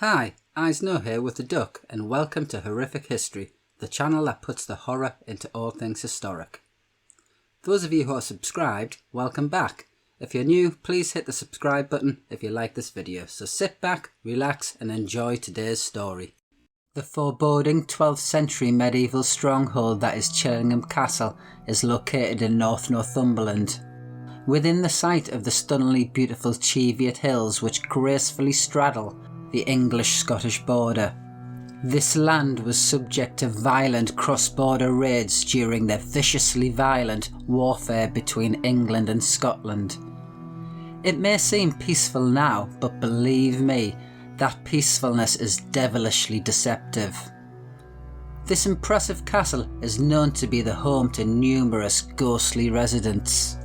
Hi, Eisno here with the Duck, and welcome to Horrific History, the channel that puts the horror into all things historic. Those of you who are subscribed, welcome back. If you're new, please hit the subscribe button if you like this video. So sit back, relax and enjoy today's story. The foreboding 12th century medieval stronghold that is Chillingham Castle is located in North Northumberland. Within the sight of the stunningly beautiful Cheviot Hills which gracefully straddle the English-Scottish border. This land was subject to violent cross-border raids during the viciously violent warfare between England and Scotland. It may seem peaceful now, but believe me, that peacefulness is devilishly deceptive. This impressive castle is known to be the home to numerous ghostly residents.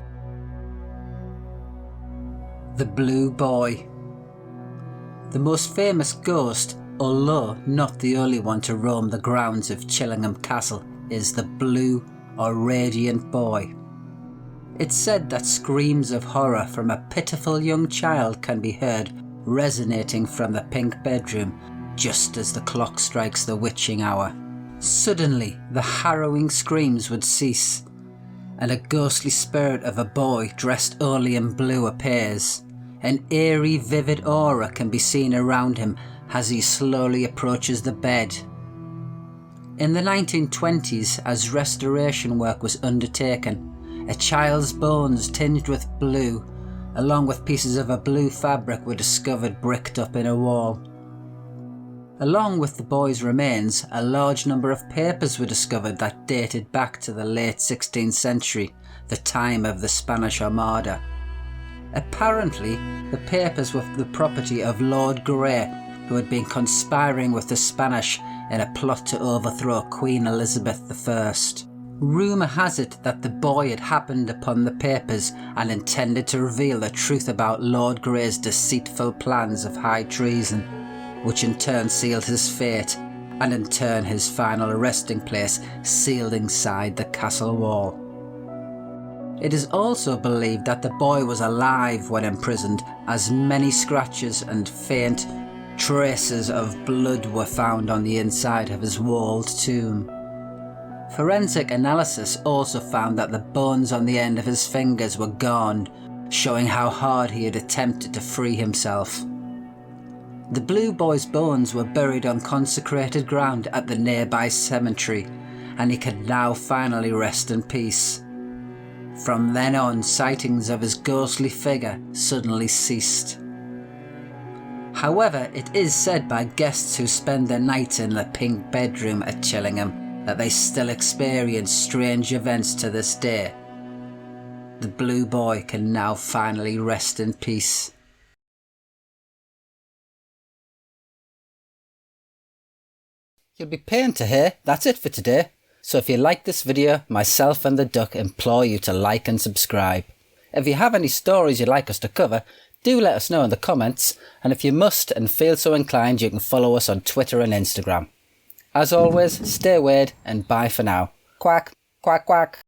The Blue Boy. The most famous ghost, although not the only one to roam the grounds of Chillingham Castle, is the Blue or Radiant Boy. It's said that screams of horror from a pitiful young child can be heard resonating from the pink bedroom just as the clock strikes the witching hour. Suddenly, the harrowing screams would cease, and a ghostly spirit of a boy dressed only in blue appears. An eerie, vivid aura can be seen around him as he slowly approaches the bed. In the 1920s, as restoration work was undertaken, a child's bones tinged with blue, along with pieces of a blue fabric, were discovered bricked up in a wall. Along with the boy's remains, a large number of papers were discovered that dated back to the late 16th century, the time of the Spanish Armada. Apparently, the papers were the property of Lord Grey, who had been conspiring with the Spanish in a plot to overthrow Queen Elizabeth I. Rumour has it that the boy had happened upon the papers and intended to reveal the truth about Lord Grey's deceitful plans of high treason, which in turn sealed his fate, and in turn his final resting place sealed inside the castle wall. It is also believed that the boy was alive when imprisoned, as many scratches and faint traces of blood were found on the inside of his walled tomb. Forensic analysis also found that the bones on the end of his fingers were gone, showing how hard he had attempted to free himself. The Blue Boy's bones were buried on consecrated ground at the nearby cemetery, and he could now finally rest in peace. From then on, sightings of his ghostly figure suddenly ceased. However, it is said by guests who spend their nights in the pink bedroom at Chillingham that they still experience strange events to this day. The Blue Boy can now finally rest in peace. You'll be paying to hear that's it for today. So if you like this video, myself and the Duck implore you to like and subscribe. If you have any stories you'd like us to cover, do let us know in the comments, and if you must and feel so inclined, you can follow us on Twitter and Instagram. As always, stay weird and bye for now. Quack, quack, quack.